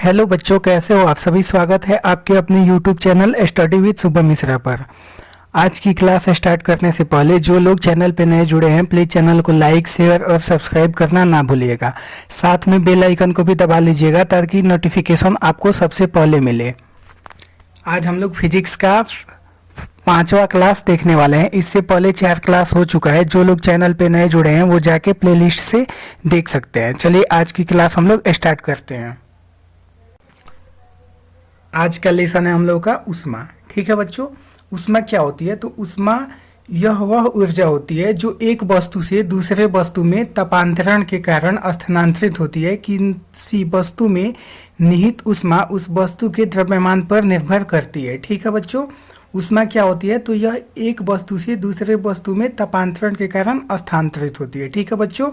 Hello बच्चों, कैसे हो आप सभी। स्वागत है आपके अपने YouTube channel study with Shubham Mishra पर। आज की क्लास स्टार्ट करने से पहले जो लोग चैनल पे नए जुड़े हैं प्लीज़ चैनल को लाइक शेयर और सब्सक्राइब करना ना भूलिएगा। साथ में बेल आइकन को भी दबा लीजिएगा ताकि नोटिफिकेशन आपको सबसे पहले मिले। आज हम लोग फिजिक्स का 5वां क्लास देखने वाले हैं। इससे पहले 4 क्लास हो चुका है। जो लोग चैनल पे नए जुड़े हैं वो जाके प्लेलिस्ट से देख सकते हैं। चलिए आज की क्लास हम लोग स्टार्ट करते हैं। आज का लेसन है हम लोग का ऊष्मा। ठीक है बच्चों, ऊष्मा क्या होती है? तो ऊष्मा यह वह ऊर्जा होती है जो एक वस्तु से दूसरे वस्तु में तापांतरण के कारण स्थानांतरित होती है। किसी वस्तु में निहित ऊष्मा उस वस्तु के द्रव्यमान पर निर्भर करती है। ठीक है बच्चों, ऊष्मा क्या होती है? तो यह एक वस्तु से दूसरे वस्तु में तापांतरण के कारण स्थानांतरित होती है। ठीक है बच्चों,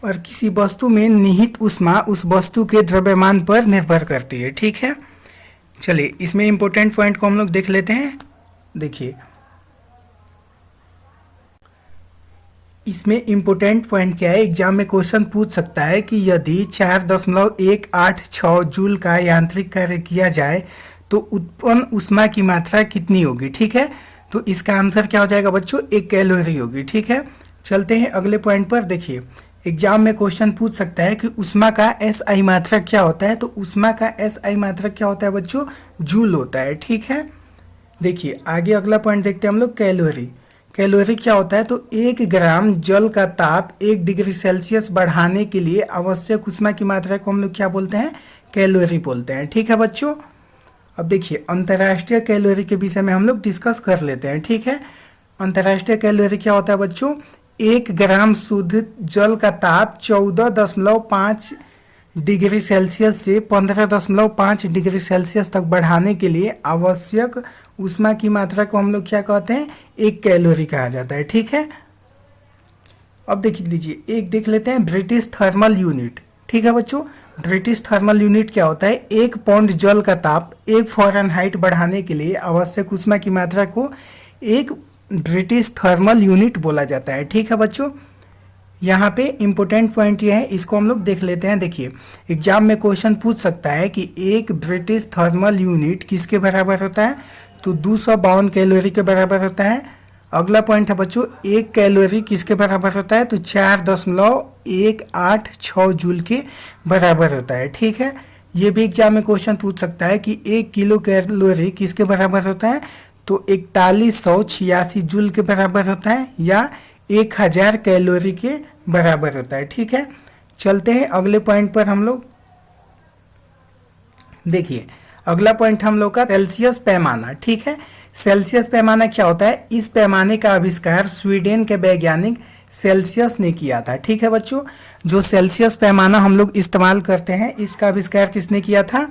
और किसी वस्तु में निहित ऊष्मा उस वस्तु के द्रव्यमान पर निर्भर करती है। ठीक है, चलिए इसमें इंपॉर्टेंट पॉइंट को हम लोग देख लेते हैं। देखिए इसमें इंपॉर्टेंट पॉइंट क्या है, एग्जाम में क्वेश्चन पूछ सकता है कि यदि 4.186 जूल का यांत्रिक कार्य किया जाए तो उत्पन्न ऊष्मा की मात्रा कितनी होगी। ठीक है, तो इसका आंसर क्या हो जाएगा बच्चों? 1 कैलोरी होगी। ठीक है, चलते हैं अगले पॉइंट पर। देखिए एग्जाम में क्वेश्चन पूछ सकता है कि ऊष्मा का SI मात्रक क्या होता है। तो ऊष्मा का SI मात्रक क्या होता है बच्चों? जूल होता है। ठीक है, देखिए आगे अगला पॉइंट देखते हैं हम लोग, कैलोरी। कैलोरी क्या होता है? तो 1 ग्राम जल का ताप 1 डिग्री सेल्सियस बढ़ाने के लिए आवश्यक ऊष्मा की मात्रा को हम लोग क्या बोलते हैं? कैलोरी बोलते हैं। ठीक है बच्चों, अब देखिए अंतर्राष्ट्रीय कैलोरी के विषय में हम लोग डिस्कस कर लेते हैं। ठीक है, अंतर्राष्ट्रीय कैलोरी क्या होता है बच्चों? 1 ग्राम शुद्ध जल का ताप 14.5 डिग्री सेल्सियस से 15.5 डिग्री सेल्सियस तक बढ़ाने के लिए आवश्यक ऊष्मा की मात्रा को हम लोग क्या कहते हैं? 1 कैलोरी कहा जाता है। ठीक है, अब देख लीजिए एक देख लेते हैं ब्रिटिश थर्मल यूनिट। ठीक है बच्चों, ब्रिटिश थर्मल यूनिट क्या होता है? 1 पाउंड जल का ताप 1 फ़ारेनहाइट बढ़ाने के लिए आवश्यक ऊष्मा की मात्रा को एक ब्रिटिश थर्मल यूनिट बोला जाता है। ठीक है बच्चों, यहाँ पे इंपॉर्टेंट पॉइंट ये है, इसको हम लोग देख लेते हैं। देखिए एग्जाम में क्वेश्चन पूछ सकता है कि एक ब्रिटिश थर्मल यूनिट किसके बराबर होता है? तो 252 कैलोरी के बराबर होता है। अगला पॉइंट है बच्चों, 1 कैलोरी किसके बराबर होता है? तो 4.186 जूल के बराबर होता है। ठीक है, ये भी एग्जाम में क्वेश्चन पूछ सकता है कि 1 किलो कैलोरी किसके बराबर होता है? तो 4186 जूल के बराबर होता है या 1000 कैलोरी के बराबर होता है। ठीक है, चलते हैं अगले पॉइंट पर हम लोग। देखिए अगला पॉइंट हम लोग का सेल्सियस पैमाना। ठीक है, सेल्सियस पैमाना क्या होता है? इस पैमाने का आविष्कार स्वीडन के वैज्ञानिक सेल्सियस ने किया था। ठीक है बच्चों, जो सेल्सियस पैमाना हम लोग इस्तेमाल करते हैं इसका आविष्कार किसने किया था?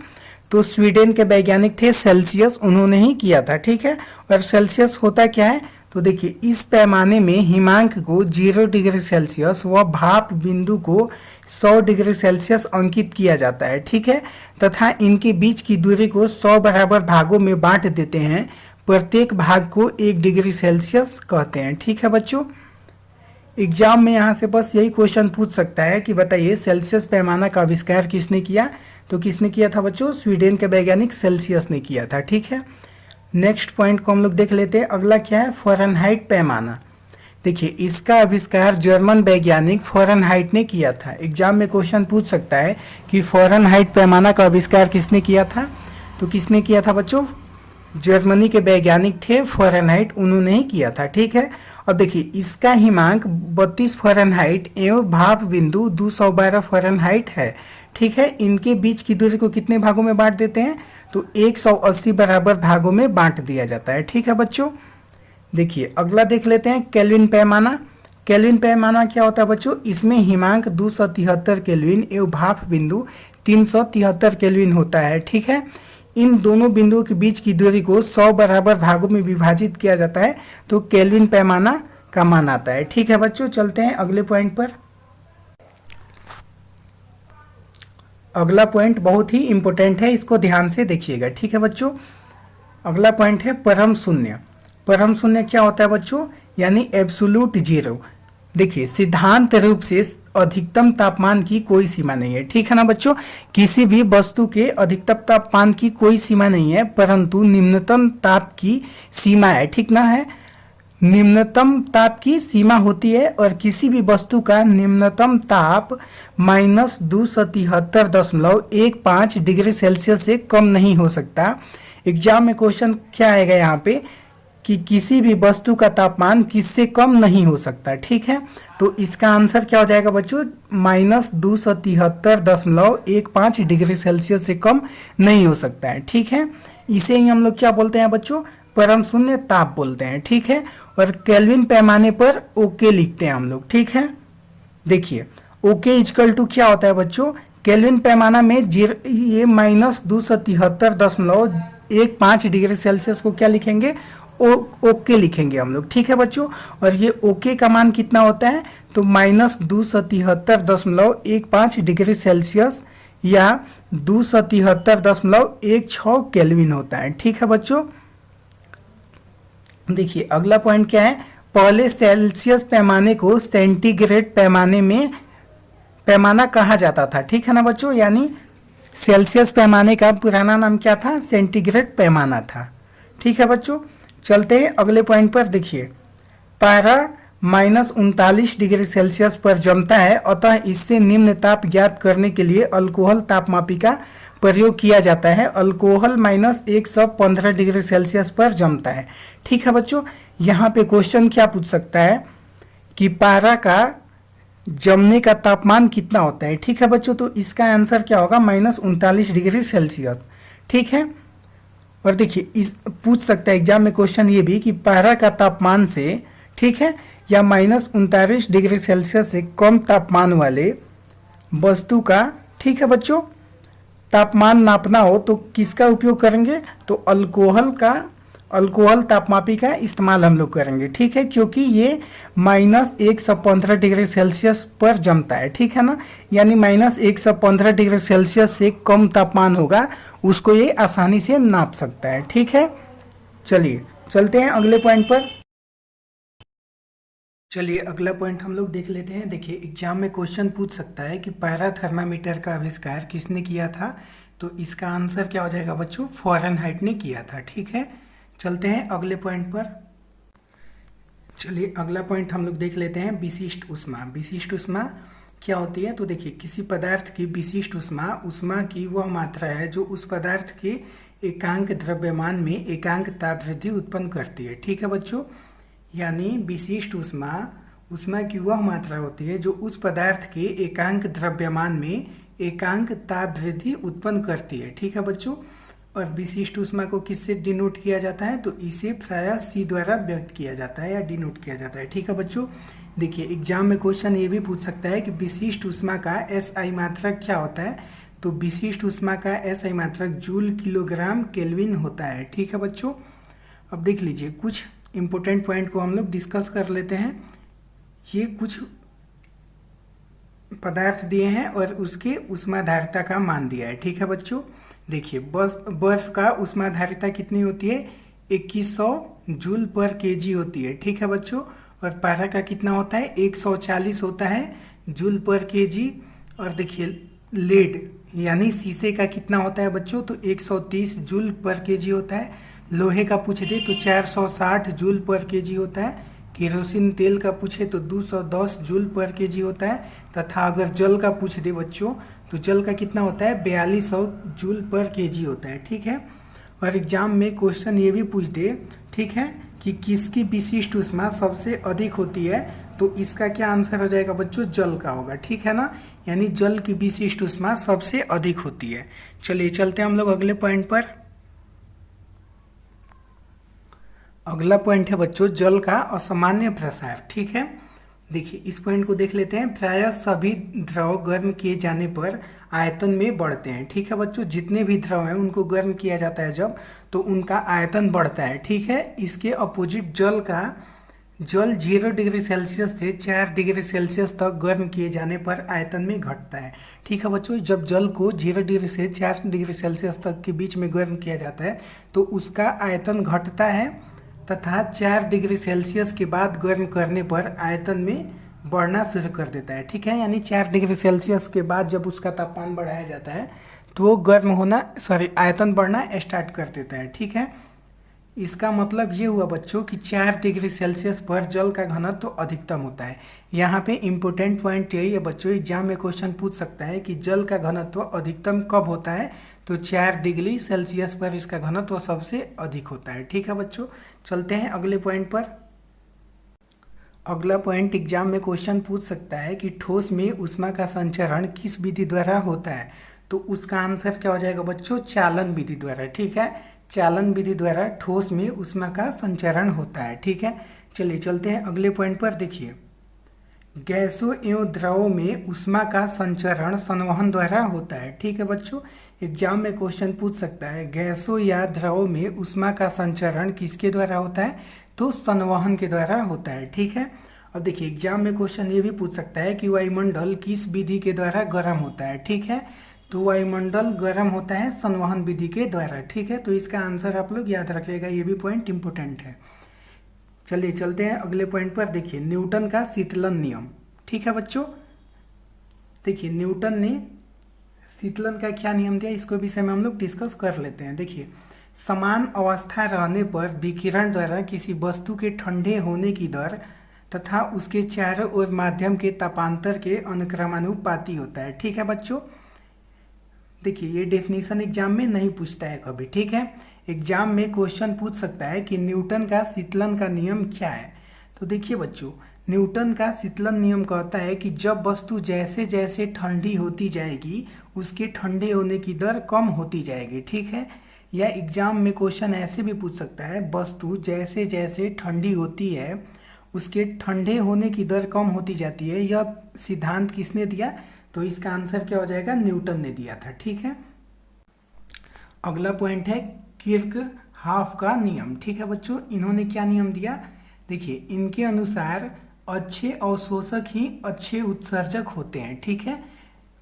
तो स्वीडन के वैज्ञानिक थे सेल्सियस, उन्होंने ही किया था। ठीक है, और सेल्सियस होता क्या है? तो देखिए इस पैमाने में हिमांक को 0 डिग्री सेल्सियस व भाप बिंदु को 100 डिग्री सेल्सियस अंकित किया जाता है। ठीक है, तथा इनके बीच की दूरी को 100 बराबर भागों में बांट देते हैं। प्रत्येक भाग को 1 डिग्री सेल्सियस कहते हैं। ठीक है बच्चों, एग्जाम में यहाँ से बस यही क्वेश्चन पूछ सकता है कि बताइए सेल्सियस पैमाना का आविष्कार किसने किया? तो किसने किया था बच्चों? स्वीडन के वैज्ञानिक सेल्सियस ने किया था। ठीक है, नेक्स्ट पॉइंट को हम लोग देख लेते हैं। अगला क्या है? फ़ारेनहाइट पैमाना। देखिए इसका आविष्कार जर्मन वैज्ञानिक फ़ारेनहाइट ने किया था। एग्जाम में क्वेश्चन पूछ सकता है कि फ़ारेनहाइट पैमाना का आविष्कार किसने किया था? तो किसने किया था बच्चों? जर्मनी के वैज्ञानिक थे फ़ारेनहाइट, उन्होंने ही किया था। ठीक है, और देखिए इसका हिमांक 32 फ़ारेनहाइट एवं भाप बिंदु 212 फ़ारेनहाइट है। ठीक है, इनके बीच की दूरी को कितने भागों में बांट देते हैं? तो 180 बराबर भागों में बांट दिया जाता है। ठीक है बच्चों, देखिए अगला देख लेते हैं केल्विन पैमाना। केल्विन पैमाना क्या होता है बच्चों? इसमें हिमांक 273 केल्विन एवं भाप बिंदु 373 केल्विन होता है। ठीक है, इन दोनों बिंदुओं के बीच की दूरी को 100 बराबर भागों में विभाजित किया जाता है तो केल्विन पैमाना का मान आता है। ठीक है बच्चों, चलते हैं अगले पॉइंट पर। अगला पॉइंट बहुत ही इंपॉर्टेंट है, इसको ध्यान से देखिएगा। ठीक है बच्चों, अगला पॉइंट है परम शून्य। परम शून्य क्या होता है बच्चों? यानी एब्सोल्यूट जीरो। देखिए सिद्धांत रूप से अधिकतम तापमान की कोई सीमा नहीं है, ठीक है ना बच्चों। किसी भी वस्तु के अधिकतम तापमान की कोई सीमा नहीं है, परंतु निम्नतम ताप की सीमा है, ठीक ना है। निम्नतम ताप की सीमा होती है और किसी भी वस्तु का निम्नतम ताप -273.15 डिग्री सेल्सियस से कम नहीं हो सकता। एग्जाम में क्वेश्चन क्या आएगा यहाँ पे कि किसी भी वस्तु का तापमान किससे कम नहीं हो सकता, ठीक है। तो इसका आंसर क्या हो जाएगा बच्चों, -273.15 डिग्री सेल्सियस से कम नहीं हो सकता है, ठीक है। इसे ही हम लोग क्या बोलते हैं बच्चों, परम शून्य ताप बोलते हैं, ठीक है। और केल्विन पैमाने पर ओके लिखते हैं हम लोग, ठीक है। देखिए ओके इजकल टू क्या होता है बच्चों, केल्विन पैमाना में ये -273.15 डिग्री सेल्सियस को क्या लिखेंगे, ओके लिखेंगे हम लोग, ठीक है बच्चों। और ये ओके का मान कितना होता है, तो -273.15 डिग्री सेल्सियस या 273.16 केल्विन होता है, ठीक है बच्चों। देखिए अगला पॉइंट क्या है, पहले सेल्सियस पैमाने को सेंटीग्रेड पैमाना कहा जाता था, ठीक है ना बच्चों। यानी सेल्सियस पैमाने का पुराना नाम क्या था, सेंटीग्रेड पैमाना था, ठीक है बच्चों। चलते हैं अगले पॉइंट पर। देखिए पारा -39 डिग्री सेल्सियस पर जमता है, अतः इससे निम्न ताप ज्ञात करने के लिए अल्कोहल तापमापी का प्रयोग किया जाता है। अल्कोहल -115 डिग्री सेल्सियस पर जमता है, ठीक है बच्चों। यहाँ पे क्वेश्चन क्या पूछ सकता है कि पारा का जमने का तापमान कितना होता है, ठीक है बच्चों। तो इसका आंसर क्या होगा, -39 डिग्री सेल्सियस, ठीक है। और देखिए इस पूछ सकता है एग्जाम में क्वेश्चन ये भी कि पारा का तापमान से, ठीक है, या -39 डिग्री सेल्सियस से कम तापमान वाले वस्तु का, ठीक है बच्चों, तापमान नापना हो तो किसका उपयोग करेंगे, तो अल्कोहल तापमापी का इस्तेमाल हम लोग करेंगे, ठीक है। क्योंकि ये -115 डिग्री सेल्सियस पर जमता है, ठीक है ना। यानी -115 डिग्री सेल्सियस से कम तापमान होगा, उसको ये आसानी से नाप सकता है, ठीक है। चलिए चलते हैं अगले पॉइंट पर। चलिए अगला पॉइंट हम लोग देख लेते हैं। देखिए एग्जाम में क्वेश्चन पूछ सकता है कि पैरा थर्मामीटर का आविष्कार किसने किया था, तो इसका आंसर क्या हो जाएगा बच्चों, फ़ारेनहाइट ने किया था, ठीक है। चलते हैं अगले पॉइंट पर। चलिए अगला पॉइंट हम लोग देख लेते हैं, विशिष्ट ऊष्मा। विशिष्ट ऊष्मा क्या होती है, तो देखिए किसी पदार्थ की विशिष्ट ऊष्मा की वह मात्रा है जो उस पदार्थ के एकांक द्रव्यमान में एकांक ताप वृद्धि उत्पन्न करती है, ठीक है बच्चों। यानी विशिष्ट ऊष्मा की वह मात्रा होती है जो उस पदार्थ के एकांक द्रव्यमान में एकांक ताप वृद्धि उत्पन्न करती है, ठीक है बच्चों। और विशिष्ट ऊष्मा को किससे डिनोट किया जाता है, तो इसे प्रायः C द्वारा व्यक्त किया जाता है या डिनोट किया जाता है, ठीक है बच्चों। देखिए एग्जाम में क्वेश्चन ये भी पूछ सकता है कि विशिष्ट ऊष्मा का SI मात्रक क्या होता है, तो विशिष्ट ऊष्मा का SI मात्रक जूल किलोग्राम केल्विन होता है, ठीक है बच्चों। अब देख लीजिए कुछ इंपॉर्टेंट पॉइंट को हम लोग डिस्कस कर लेते हैं। ये कुछ पदार्थ दिए हैं और उसके ऊष्माधारिता का मान दिया है, ठीक है बच्चों। देखिए बर्फ का ऊष्माधारिता कितनी होती है, 2100 जूल पर केजी होती है, ठीक है बच्चों। और पारा का कितना होता है, 140 होता है जूल पर केजी। और देखिए लेड यानी शीशे का कितना होता है बच्चों, तो 130 जूल पर केजी होता है। लोहे का पूछे दे तो 460 जूल पर केजी होता है। केरोसिन तेल का पूछे तो 210 जूल पर केजी होता है। तथा अगर जल का पूछ दे बच्चों तो जल का कितना होता है, 4200 जूल पर केजी होता है, ठीक है। और एग्जाम में क्वेश्चन ये भी पूछ दे, ठीक है, कि किसकी विशिष्ट ऊष्मा सबसे अधिक होती है, तो इसका क्या आंसर हो जाएगा बच्चों, जल का होगा, ठीक है ना। यानी जल की विशिष्ट ऊष्मा सबसे अधिक होती है। चलिए चलते हैं हम लोग अगले पॉइंट पर। अगला पॉइंट है बच्चों जल का असामान्य प्रसार, ठीक है। देखिए इस पॉइंट को देख लेते हैं। प्रायः सभी द्रव गर्म किए जाने पर आयतन में बढ़ते हैं, ठीक है बच्चों। जितने भी द्रव हैं उनको गर्म किया जाता है जब, तो उनका आयतन बढ़ता है, ठीक है। इसके अपोजिट जल 0 डिग्री सेल्सियस से 4 डिग्री सेल्सियस तक गर्म किए जाने पर आयतन में घटता है, ठीक है बच्चों। जब जल को 0 डिग्री से 4 डिग्री सेल्सियस तक के बीच में गर्म किया जाता है तो उसका आयतन घटता है, तथा 4 डिग्री सेल्सियस के बाद गर्म करने पर आयतन में बढ़ना शुरू कर देता है, ठीक है। यानी 4 डिग्री सेल्सियस के बाद जब उसका तापमान बढ़ाया जाता है तो वो गर्म होना, सॉरी, आयतन बढ़ना स्टार्ट कर देता है, ठीक है। इसका मतलब ये हुआ बच्चों कि 4 डिग्री सेल्सियस पर जल का घनत्व तो अधिकतम होता है। यहाँ पे इम्पोर्टेंट पॉइंट यही है बच्चों, एग्जाम में क्वेश्चन पूछ सकता है कि जल का घनत्व अधिकतम कब होता है, तो 4 डिग्री सेल्सियस पर इसका घनत्व सबसे अधिक होता है, ठीक है बच्चों। चलते हैं अगले पॉइंट पर। अगला पॉइंट एग्जाम में क्वेश्चन पूछ सकता है कि ठोस में ऊष्मा का संचरण किस विधि द्वारा होता है, तो उसका आंसर क्या हो जाएगा बच्चों, चालन विधि द्वारा, ठीक है। चालन विधि द्वारा ठोस में ऊष्मा का संचरण होता है, ठीक है। चलिए चलते हैं अगले पॉइंट पर। देखिए, गैसों एवं द्रवों में ऊष्मा का संचरण संवहन द्वारा होता है, ठीक है बच्चों। एग्जाम में क्वेश्चन पूछ सकता है गैसों या द्रवों में ऊष्मा का संचरण किसके द्वारा होता है, तो संवहन के द्वारा होता है, ठीक है। अब देखिए, एग्जाम में क्वेश्चन ये भी पूछ सकता है कि वायुमंडल किस विधि के द्वारा गर्म होता है, ठीक है। तो वायुमंडल गर्म होता है संवहन विधि के द्वारा, ठीक है। तो इसका आंसर आप लोग याद रखिएगा, ये भी पॉइंट इंपॉर्टेंट है। चलिए चलते हैं अगले पॉइंट पर। देखिए, न्यूटन का शीतलन नियम, ठीक है बच्चों। देखिए, न्यूटन ने शीतलन का क्या नियम दिया, इसको विषय में हम लोग डिस्कस कर लेते हैं। देखिए, समान अवस्था रहने पर विकिरण द्वारा किसी वस्तु के ठंडे होने की दर तथा उसके चारों ओर माध्यम के तापांतर के अनुक्रमानुपाती होता है, ठीक है बच्चों। देखिए, ये डेफिनेशन एग्जाम में नहीं पूछता है कभी, ठीक है। एग्जाम में क्वेश्चन पूछ सकता है कि न्यूटन का शीतलन का नियम क्या है। तो देखिए बच्चों, न्यूटन का शीतलन नियम कहता है कि जब वस्तु जैसे जैसे ठंडी होती जाएगी उसके ठंडे होने की दर कम होती जाएगी, ठीक है। या एग्जाम में क्वेश्चन ऐसे भी पूछ सकता है, वस्तु जैसे जैसे ठंडी होती है उसके ठंडे होने की दर कम होती जाती है। यह सिद्धांत किसने दिया, तो इसका आंसर क्या हो जाएगा, न्यूटन ने दिया था, ठीक है। अगला पॉइंट है किर्कहॉफ का नियम, ठीक है बच्चों। इन्होंने क्या नियम दिया, देखिए, इनके अनुसार अच्छे अवशोषक ही अच्छे उत्सर्जक होते हैं, ठीक है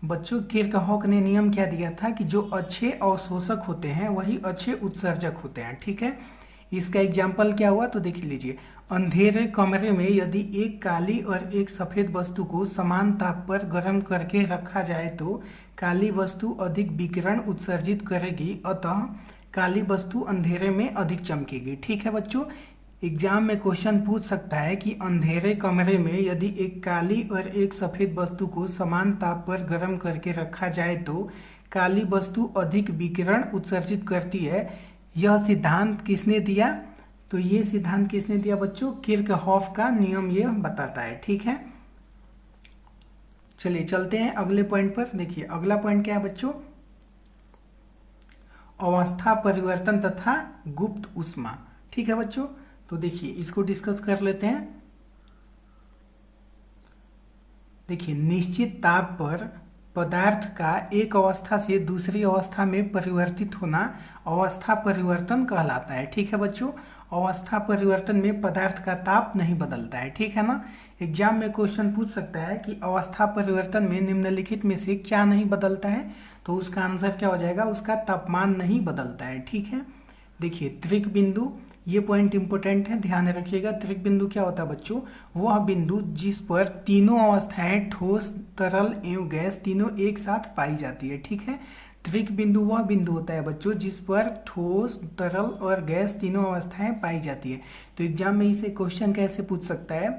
बच्चों। किर्कहॉफ ने नियम क्या दिया था कि जो अच्छे अवशोषक होते हैं वही अच्छे उत्सर्जक होते हैं, ठीक है। इसका एग्जाम्पल क्या हुआ, तो देख लीजिए, अंधेरे कमरे में यदि एक काली और एक सफेद वस्तु को समान ताप पर गर्म करके रखा जाए तो काली वस्तु अधिक विकिरण उत्सर्जित करेगी, अतः काली वस्तु अंधेरे में अधिक चमकेगी, ठीक है बच्चों। एग्जाम में क्वेश्चन पूछ सकता है कि अंधेरे कमरे में यदि एक काली और एक सफेद वस्तु को समान ताप पर गर्म करके रखा जाए तो काली वस्तु अधिक विकिरण उत्सर्जित करती है। यह सिद्धांत किसने दिया, तो ये सिद्धांत किसने दिया बच्चों, किर्कहॉफ का नियम ये बताता है, ठीक है। चलिए चलते हैं अगले पॉइंट पर। देखिए, अगला पॉइंट क्या है बच्चों, अवस्था परिवर्तन तथा गुप्त ऊष्मा, ठीक है बच्चों। तो देखिए, इसको डिस्कस कर लेते हैं। देखिए, निश्चित ताप पर पदार्थ का एक अवस्था से दूसरी अवस्था में परिवर्तित होना अवस्था परिवर्तन कहलाता है, ठीक है बच्चों। अवस्था परिवर्तन में पदार्थ का ताप नहीं बदलता है, ठीक है ना। एग्जाम में क्वेश्चन पूछ सकता है कि अवस्था परिवर्तन में निम्नलिखित में से क्या नहीं बदलता है, तो उसका आंसर क्या हो जाएगा, उसका तापमान नहीं बदलता है, ठीक है। देखिए, त्रिक बिंदु, ये पॉइंट इंपॉर्टेंट है, ध्यान रखिएगा। त्रिक बिंदु क्या होता है बच्चों, वह बिंदु जिस पर तीनों अवस्थाएं ठोस, तरल एवं गैस तीनों एक साथ पाई जाती है, ठीक है। त्रिक बिंदु वह बिंदु होता है बच्चों जिस पर ठोस, तरल और गैस तीनों अवस्थाएं पाई जाती है। तो एग्जाम में इसे क्वेश्चन कैसे पूछ सकता है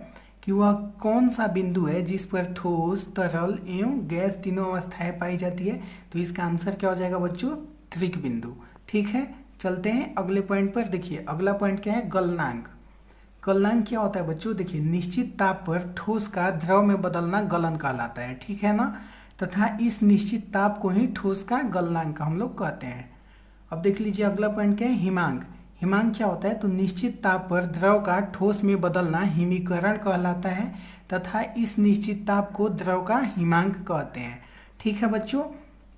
कि वह कौन सा बिंदु है जिस पर ठोस, तरल एवं गैस तीनों अवस्थाएं पाई जाती है, तो इसका आंसर क्या हो जाएगा बच्चों, त्रिक बिंदु, ठीक है। चलते हैं अगले पॉइंट पर। देखिए, अगला पॉइंट क्या है, गलनांक। गलनांक क्या होता है बच्चों, देखिए, निश्चित ताप पर ठोस का द्रव में बदलना गलन कहलाता है, ठीक है ना। तथा इस निश्चित ताप को ही ठोस का गलनांक हम लोग कहते हैं। अब देख लीजिए, अगला पॉइंट क्या है, हिमांक। हिमांक क्या होता है, तो निश्चित ताप पर द्रव का ठोस में बदलना हिमीकरण कहलाता है तथा इस निश्चित ताप को द्रव का हिमांक कहते हैं, ठीक है बच्चों।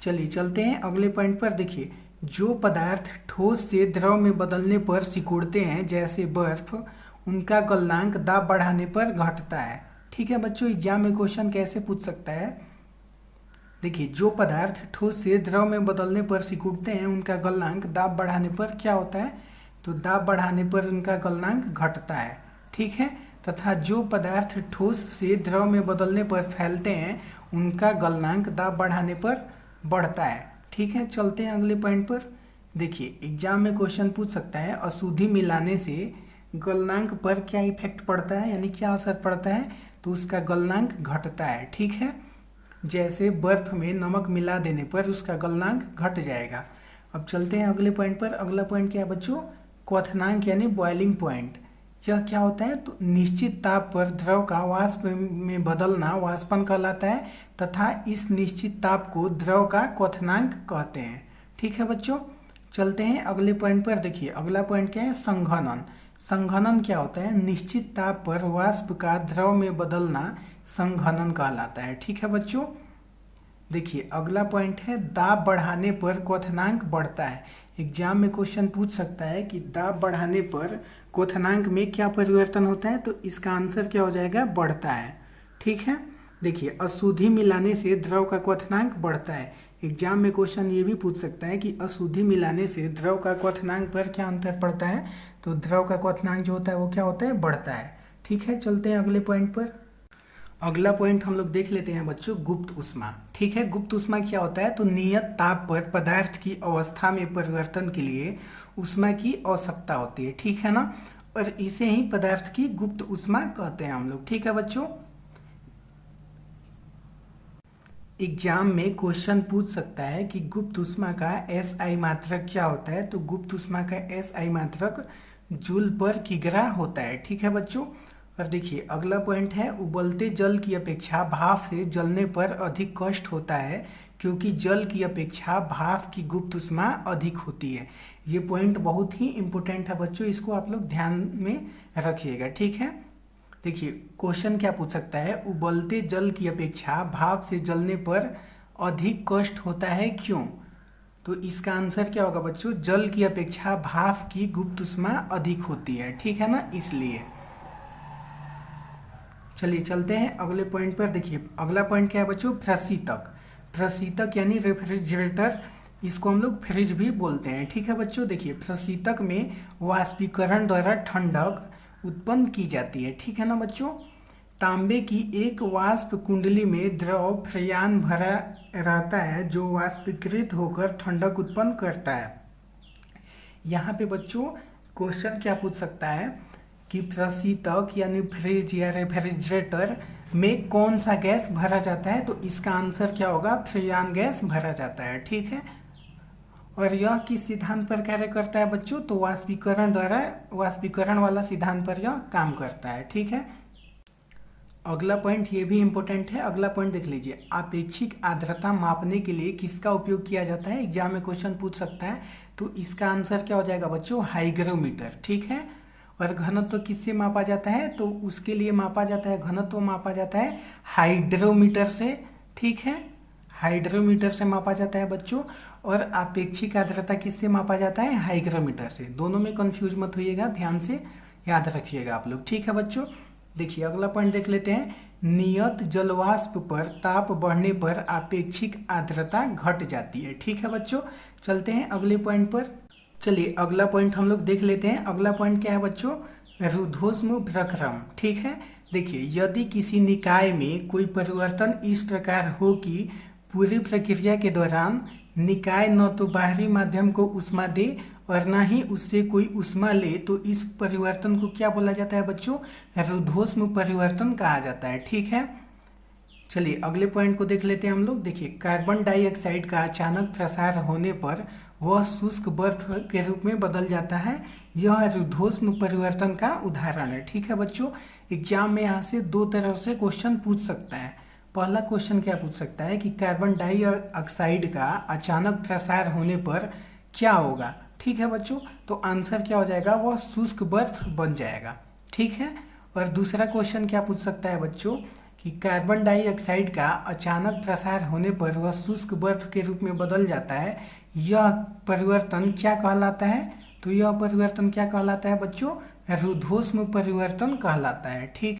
चलिए चलते हैं अगले पॉइंट पर। देखिए, जो पदार्थ ठोस से द्रव में बदलने पर सिकुड़ते हैं जैसे बर्फ, उनका गलनांक दाब बढ़ाने पर घटता है, ठीक है बच्चों। एग्जाम में क्वेश्चन कैसे पूछ सकता है, देखिए, जो पदार्थ ठोस से द्रव में बदलने पर सिकुड़ते हैं उनका गलनांक दाब बढ़ाने पर क्या होता है, तो दाब बढ़ाने पर उनका गलनांक घटता है, ठीक है। तथा जो पदार्थ ठोस से द्रव में बदलने पर फैलते हैं उनका गलनांक दाब बढ़ाने पर बढ़ता है। ठीक है, चलते हैं अगले पॉइंट पर। देखिए एग्जाम में क्वेश्चन पूछ सकता है अशुद्धि मिलाने से गलनांक पर क्या इफेक्ट पड़ता है, यानी क्या असर पड़ता है, तो उसका गलनांक घटता है। ठीक है, जैसे बर्फ में नमक मिला देने पर उसका गलनांक घट जाएगा। अब चलते हैं अगले पॉइंट पर। अगला पॉइंट क्या है बच्चों, क्वथनांक यानी बॉइलिंग पॉइंट। यह क्या होता है, तो निश्चित ताप पर द्रव का वाष्प में बदलना वाष्पन कहलाता है तथा इस निश्चित ताप को द्रव का क्वथनांक कहते हैं। ठीक है बच्चों, चलते हैं अगले पॉइंट पर। देखिए अगला पॉइंट क्या है, संघनन। संघनन क्या होता है, निश्चित ताप पर वाष्प का द्रव में बदलना संघनन कहलाता है। ठीक है बच्चों, देखिए अगला पॉइंट है दाब बढ़ाने पर क्वथनांक बढ़ता है। एग्जाम में क्वेश्चन पूछ सकता है कि दाब बढ़ाने पर क्वथनांक में क्या परिवर्तन होता है, तो इसका आंसर क्या हो जाएगा, बढ़ता है। ठीक है, देखिए अशुद्धि मिलाने से द्रव का क्वथनांक बढ़ता है। एग्जाम में क्वेश्चन ये भी पूछ सकता है कि अशुद्धि मिलाने से द्रव का क्वथनांक पर क्या अंतर पड़ता है, तो द्रव का क्वथनांक जो होता है वो क्या होता है, बढ़ता है। ठीक है, चलते हैं अगले पॉइंट पर। अगला पॉइंट हम लोग देख लेते हैं बच्चों, गुप्त ऊष्मा। ठीक है, गुप्त ऊष्मा क्या होता है, तो नियत ताप पर पदार्थ की अवस्था में परिवर्तन के लिए ऊष्मा की आवश्यकता होती है। ठीक है ना, और इसे ही पदार्थ की गुप्त ऊष्मा कहते हैं हम लोग। ठीक है बच्चों, एग्जाम में क्वेश्चन पूछ सकता है कि गुप्त ऊष्मा का SI मात्रक क्या होता है, तो गुप्त ऊष्मा का SI मात्रक जूल पर किग्रा होता है। ठीक है बच्चों, और देखिए अगला पॉइंट है उबलते जल की अपेक्षा भाप से जलने पर अधिक कष्ट होता है क्योंकि जल की अपेक्षा भाप की गुप्त ऊष्मा अधिक होती है। ये पॉइंट बहुत ही इंपॉर्टेंट है बच्चों, इसको आप लोग ध्यान में रखिएगा। ठीक है, देखिए क्वेश्चन क्या पूछ सकता है, उबलते जल की अपेक्षा भाप से जलने पर अधिक कष्ट होता है, क्यों, तो इसका आंसर क्या होगा बच्चों, जल की अपेक्षा भाप की गुप्त ऊष्मा अधिक होती है। ठीक है ना, इसलिए। चलिए चलते हैं अगले पॉइंट पर। देखिए अगला पॉइंट क्या है बच्चों, प्रशीतक। प्रशीतक यानी रेफ्रिजरेटर, इसको हम लोग फ्रिज भी बोलते हैं। ठीक है बच्चों, देखिए प्रशीतक में वाष्पीकरण द्वारा ठंडक उत्पन्न की जाती है। ठीक है ना बच्चों, तांबे की एक वाष्प कुंडली में द्रव फ्रेयान भरा रहता है जो वाष्पीकृत होकर ठंडक उत्पन्न करता है। यहाँ पे बच्चों क्वेश्चन क्या पूछ सकता है कि प्रशीतक यानी फ्रिज या रेफ्रिजरेटर में कौन सा गैस भरा जाता है, तो इसका आंसर क्या होगा, फ्रेयान गैस भरा जाता है। ठीक है, और यह किस सिद्धांत पर कार्य करता है बच्चों, तो वाष्पीकरण द्वारा, वाष्पीकरण वाला सिद्धांत पर यह काम करता है। ठीक है, अगला पॉइंट ये भी इंपॉर्टेंट है। अगला पॉइंट देख लीजिए, आपेक्षिक आर्द्रता मापने के लिए किसका उपयोग किया जाता है, एग्जाम में क्वेश्चन पूछ सकता है, तो इसका आंसर क्या हो जाएगा बच्चों, हाइग्रोमीटर। ठीक है, और घनत्व किससे मापा जाता है, तो उसके लिए मापा जाता है, घनत्व मापा जाता है हाइड्रोमीटर से। ठीक है, हाइड्रोमीटर से मापा जाता है बच्चों, और आपेक्षिक आर्द्रता किससे मापा जाता है, हाइग्रोमीटर से। दोनों में कंफ्यूज मत होइएगा, ध्यान से याद रखिएगा आप लोग। ठीक है बच्चों, देखिए अगला पॉइंट देख लेते हैं, नियत जलवाष्प पर ताप बढ़ने पर आपेक्षिक आर्द्रता घट जाती है। ठीक है बच्चों, चलते हैं अगले पॉइंट पर। चलिए अगला पॉइंट हम लोग देख लेते हैं। अगला पॉइंट क्या है बच्चों, रुद्धोष्म प्रक्रम। ठीक है, देखिए यदि किसी निकाय में कोई परिवर्तन इस प्रकार हो कि पूरी प्रक्रिया के दौरान निकाय न तो बाहरी माध्यम को ऊष्मा दे और न ही उससे कोई ऊष्मा ले, तो इस परिवर्तन को क्या बोला जाता है बच्चों, रुद्धोष्म परिवर्तन कहा जाता है। ठीक है, चलिए अगले पॉइंट को देख लेते हैं हम लोग। देखिए कार्बन डाइऑक्साइड का अचानक प्रसार होने पर वह शुष्क बर्फ के रूप में बदल जाता है, यह रुद्धोष्म परिवर्तन का उदाहरण है। ठीक है बच्चों, एग्जाम में यहाँ से दो तरह से क्वेश्चन पूछ सकता है। पहला क्वेश्चन क्या पूछ सकता है कि कार्बन डाइऑक्साइड का अचानक प्रसार होने पर क्या होगा। ठीक है बच्चों, तो आंसर क्या हो जाएगा, वह शुष्क बर्फ बन जाएगा। ठीक है, और दूसरा क्वेश्चन क्या पूछ सकता है बच्चों कि कार्बन डाइऑक्साइड का अचानक प्रसार होने पर वह शुष्क बर्फ के रूप में बदल जाता है, यह परिवर्तन क्या कहलाता है, तो यह परिवर्तन क्या कहलाता है बच्चों, रुद्धोष्म परिवर्तन कहलाता है। ठीक